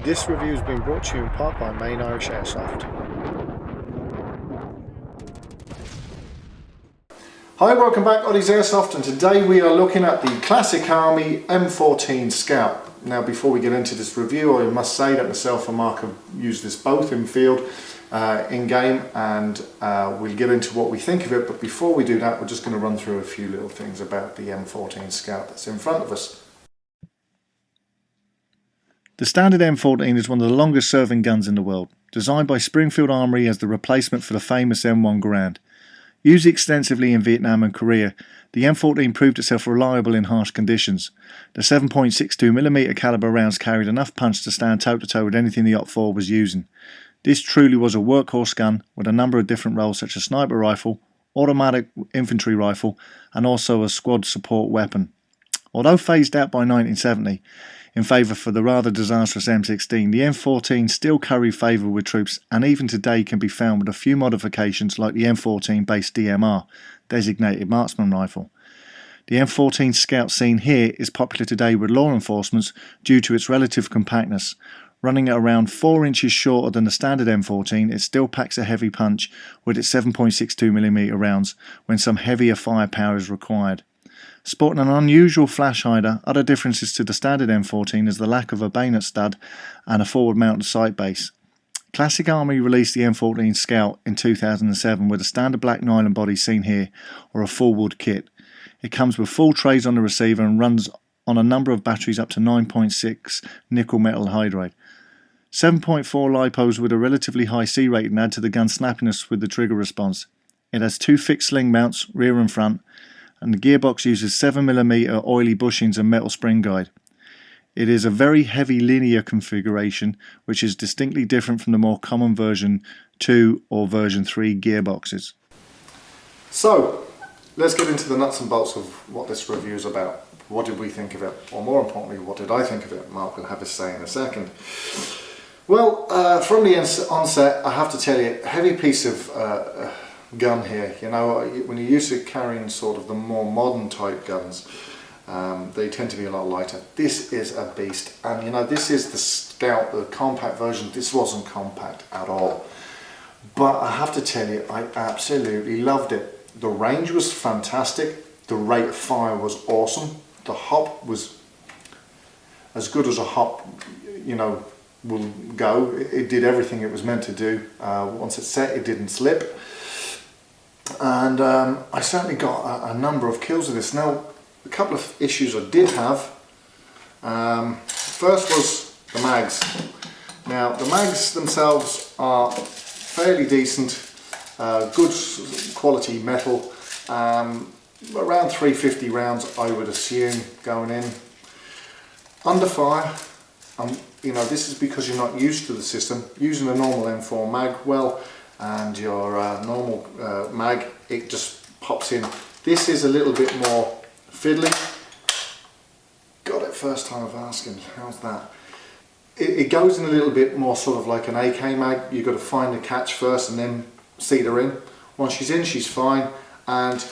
This review has been brought to you in part by Main Irish Airsoft. Hi, welcome back, Oddie's Airsoft, and today we are looking at the Classic Army M14 Scout. Now, before we get into this review, I must say that myself and Mark have used this both in field, in game, and we'll get into what we think of it. But before we do that, we're just going to run through a few little things about the M14 Scout that's in front of us. The standard M14 is one of the longest serving guns in the world, designed by Springfield Armory as the replacement for the famous M1 Garand. Used extensively in Vietnam and Korea, the M14 proved itself reliable in harsh conditions. The 7.62mm caliber rounds carried enough punch to stand toe-to-toe with anything the OPFOR was using. This truly was a workhorse gun with a number of different roles such as sniper rifle, automatic infantry rifle and also a squad support weapon. Although phased out by 1970, in favour for the rather disastrous M16, the M14 still carried favour with troops and even today can be found with a few modifications like the M14 based DMR, Designated Marksman Rifle. The M14 Scout seen here is popular today with law enforcement due to its relative compactness. Running at around 4 inches shorter than the standard M14, it still packs a heavy punch with its 7.62mm rounds when some heavier firepower is required. Sporting an unusual flash hider, other differences to the standard M14 is the lack of a bayonet stud and a forward mounted sight base. Classic Army released the M14 Scout in 2007 with a standard black nylon body seen here or a full wood kit. It comes with full trays on the receiver and runs on a number of batteries up to 9.6 nickel metal hydride. 7.4 lipos with a relatively high C rating add to the gun's snappiness with the trigger response. It has 2 fixed sling mounts, rear and front, and the gearbox uses 7mm oily bushings and metal spring guide. It is a very heavy linear configuration which is distinctly different from the more common version 2 or version 3 gearboxes. So, let's get into the nuts and bolts of what this review is about. What did we think of it? Or more importantly, what did I think of it? Mark will have his say in a second. Well, from the onset, I have to tell you, a heavy piece of gun here. You know, when you're used to carrying sort of the more modern type guns, they tend to be a lot lighter. This is a beast, and you know, this is the Scout, the compact version. This wasn't compact at all, but I have to tell you, I absolutely loved it. The range was fantastic, the rate of fire was awesome, the hop was as good as a hop, you know, will go. It did everything it was meant to do. Once it's set, it didn't slip. And I certainly got a number of kills with this. Now, a couple of issues I did have. First was the mags. Now, the mags themselves are fairly decent, good quality metal, around 350 rounds I would assume going in. Under fire, you know, this is because you're not used to the system. Using a normal M4 mag, well, and your normal mag, it just pops in. This is a little bit more fiddly. Got it first time of asking, how's that? It goes in a little bit more sort of like an AK mag. You've got to find the catch first and then seat her in. Once she's in, she's fine, and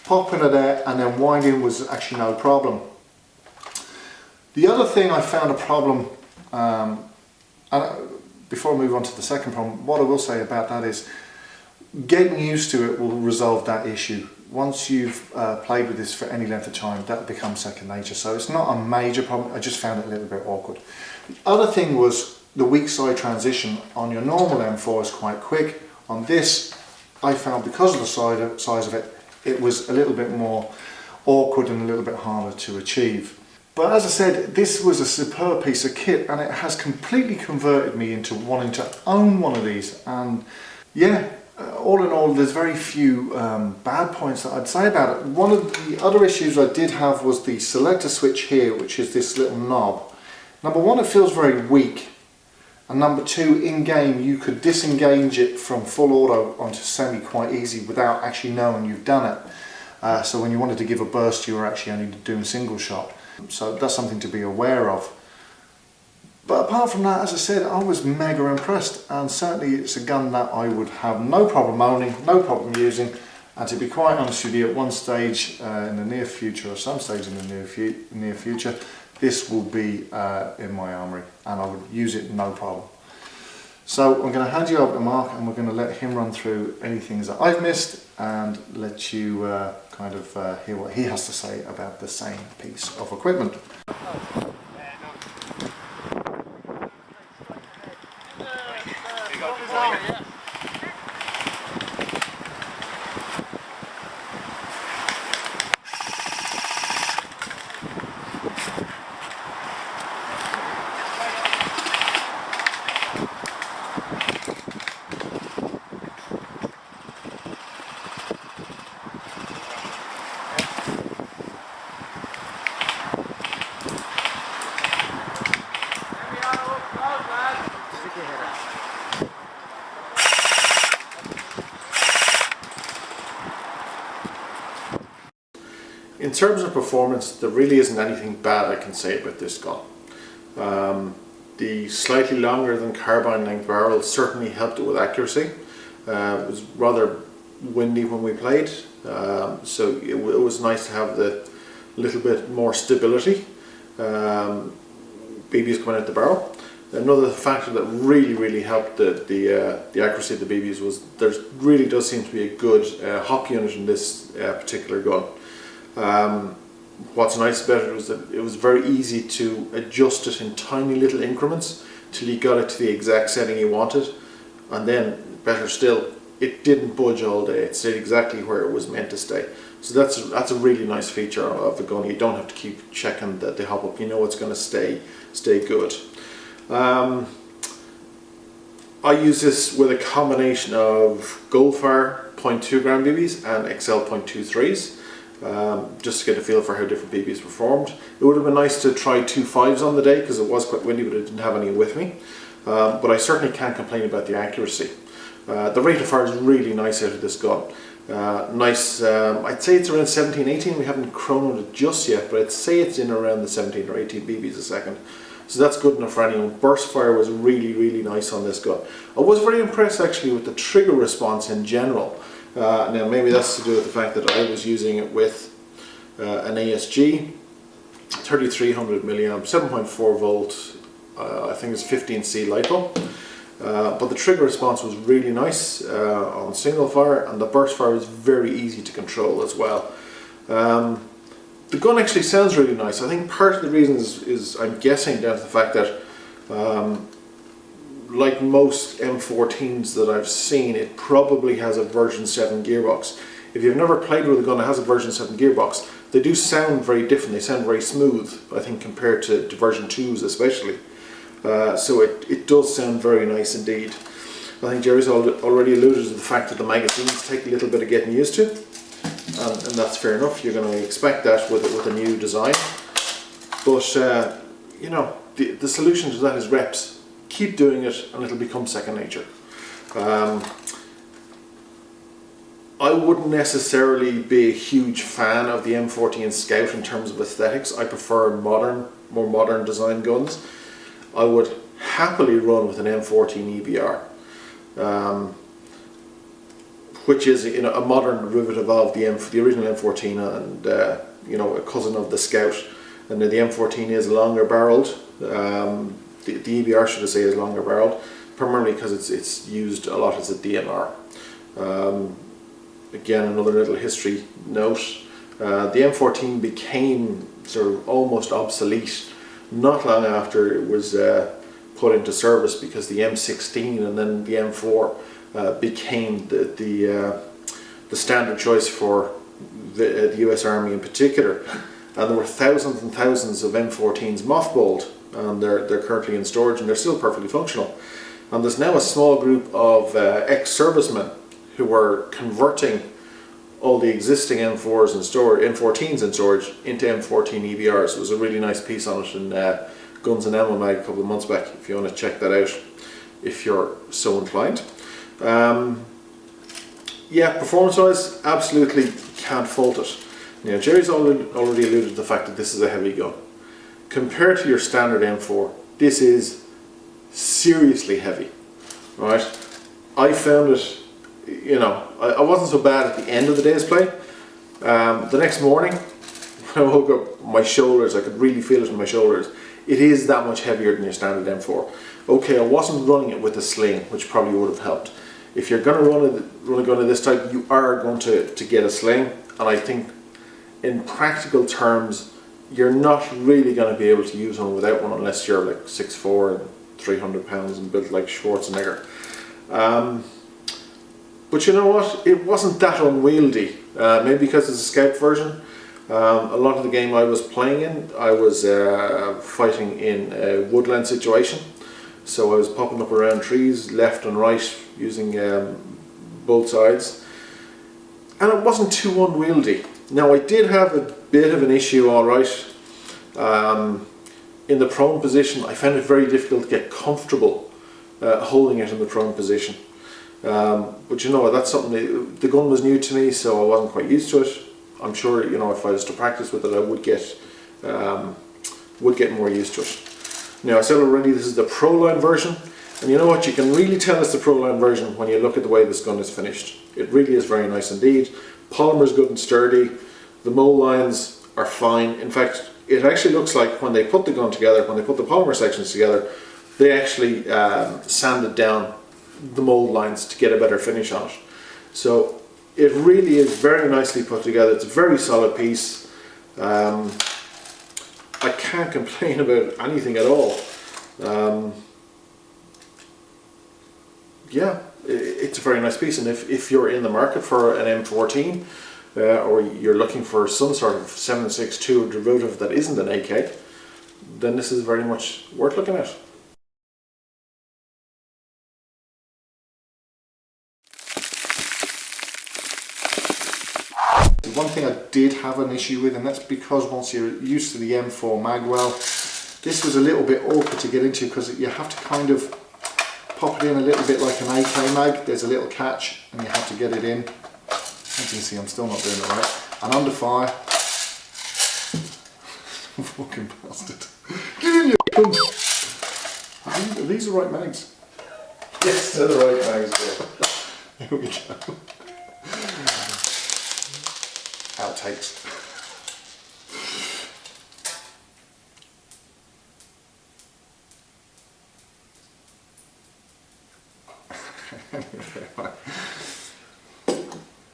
popping her there and then winding was actually no problem. The other thing I found a problem, before I move on to the second problem, what I will say about that is getting used to it will resolve that issue. Once you've played with this for any length of time, that becomes second nature. So it's not a major problem, I just found it a little bit awkward. The other thing was the Weakside Transition on your normal M4 is quite quick. On this, I found because of the size of it, it was a little bit more awkward and a little bit harder to achieve. But as I said, this was a superb piece of kit and it has completely converted me into wanting to own one of these. And yeah, all in all, there's very few bad points that I'd say about it. One of the other issues I did have was the Selector Switch here, which is this little knob. Number one, it feels very weak. And number two, in game, you could disengage it from full auto onto semi quite easy without actually knowing you've done it. So when you wanted to give a burst, you were actually only doing single shot. So that's something to be aware of. But apart from that, as I said, I was mega impressed, and certainly it's a gun that I would have no problem owning, no problem using, and to be quite honest with you, at one stage in the near future, or some stage in the near future, this will be in my armoury, and I would use it no problem. So I'm going to hand you over to Mark, and we're going to let him run through any things that I've missed and let you kind of hear what he has to say about the same piece of equipment. In terms of performance, there really isn't anything bad I can say about this gun. The slightly longer than carbine length barrel certainly helped it with accuracy. It was rather windy when we played, so it was nice to have the little bit more stability. BBs coming out the barrel. Another factor that really helped the accuracy of the BBs was there really does seem to be a good hop unit in this particular gun. What's nice about it was that it was very easy to adjust it in tiny little increments till you got it to the exact setting you wanted, and then better still, it didn't budge all day. It stayed exactly where it was meant to stay. So that's a really nice feature of the gun. You don't have to keep checking the hop up. You know it's going to stay good. I use this with a combination of Goldfire 0.2 gram BBs and XL 0.23s. Just to get a feel for how different BBs performed. It would have been nice to try 2.5s on the day because it was quite windy, but I didn't have any with me. But I certainly can't complain about the accuracy. The rate of fire is really nice out of this gun. Nice, I'd say it's around 17, 18. We haven't chronoed it just yet, but I'd say it's in around the 17 or 18 BBs a second. So that's good enough for anyone. Burst fire was really nice on this gun. I was very impressed actually with the trigger response in general. Now maybe that's to do with the fact that I was using it with an ASG 3300 milliamp 7.4 volt I think it's 15C LiPo, but the trigger response was really nice on single fire, and the burst fire was very easy to control as well. The gun actually sounds really nice. I think part of the reason is I'm guessing down to the fact that like most M14s that I've seen, it probably has a version 7 gearbox. If you've never played with a gun that has a version 7 gearbox, they do sound very different. They sound very smooth, I think, compared to version 2s especially. So it does sound very nice indeed. I think Jerry's already alluded to the fact that the magazines take a little bit of getting used to, and that's fair enough. You're going to expect that with a new design. But you know, the solution to that is reps. Keep doing it and it'll become second nature. I wouldn't necessarily be a huge fan of the M14 Scout in terms of aesthetics. I prefer more modern design guns. I would happily run with an M14 EBR, which is a modern derivative of the original M14 and a cousin of the Scout. And the M14 is longer barreled. The EBR, should I say, is longer barreled, primarily because it's used a lot as a DMR. Again, another little history note. The M14 became sort of almost obsolete not long after it was put into service, because the M16 and then the M4 became the standard choice for the US Army in particular. And there were thousands and thousands of M14s mothballed, and they're currently in storage, and they're still perfectly functional. And there's now a small group of ex-servicemen who are converting all the existing M4s in storage, M14s in storage, into M14 EBRs. It was a really nice piece on it in Guns and Ammo Mag a couple of months back, if you want to check that out if you're so inclined. Yeah, performance-wise, absolutely can't fault it. Now, Jerry's already alluded to the fact that this is a heavy gun. Compared to your standard M4, this is seriously heavy, right? I found it, I wasn't so bad at the end of the day's play. The next morning, when I woke up, my shoulders, I could really feel it in my shoulders. It is that much heavier than your standard M4. Okay, I wasn't running it with a sling, which probably would have helped. If you're going to run a gun of this type, you are going to get a sling, and I think in practical terms, you're not really going to be able to use one without one unless you're like 6'4" and 300 pounds and built like Schwarzenegger. But you know what? It wasn't that unwieldy. Maybe because it's a Scout version. A lot of the game I was playing in, I was fighting in a woodland situation. So I was popping up around trees left and right using both sides. And it wasn't too unwieldy. Now I did have a bit of an issue, alright. In the prone position, I found it very difficult to get comfortable holding it in the prone position. But you know, that's something, the gun was new to me, so I wasn't quite used to it. I'm sure, you know, if I was to practice with it, I would get more used to it. Now, I said already, this is the ProLine version, and you know what, you can really tell it's the ProLine version when you look at the way this gun is finished. It really is very nice indeed. Polymer is good and sturdy. The mold lines are fine. In fact, it actually looks like when they put the gun together, when they put the polymer sections together, they actually sanded down the mold lines to get a better finish on it. So it really is very nicely put together. It's a very solid piece. I can't complain about anything at all. Yeah, it's a very nice piece, and if you're in the market for an M14 or you're looking for some sort of 7.62 derivative that isn't an AK, then this is very much worth looking at. One thing I did have an issue with, and that's because once you're used to the M4 magwell, this was a little bit awkward to get into because you have to kind of pop it in a little bit like an AK mag. There's a little catch and you have to get it in. As you can see, I'm still not doing it right. And under fire. Fucking bastard. Get in, you cunt! Are these the right mags? Yes, they're the right mags, yeah. Here we go. Outtakes.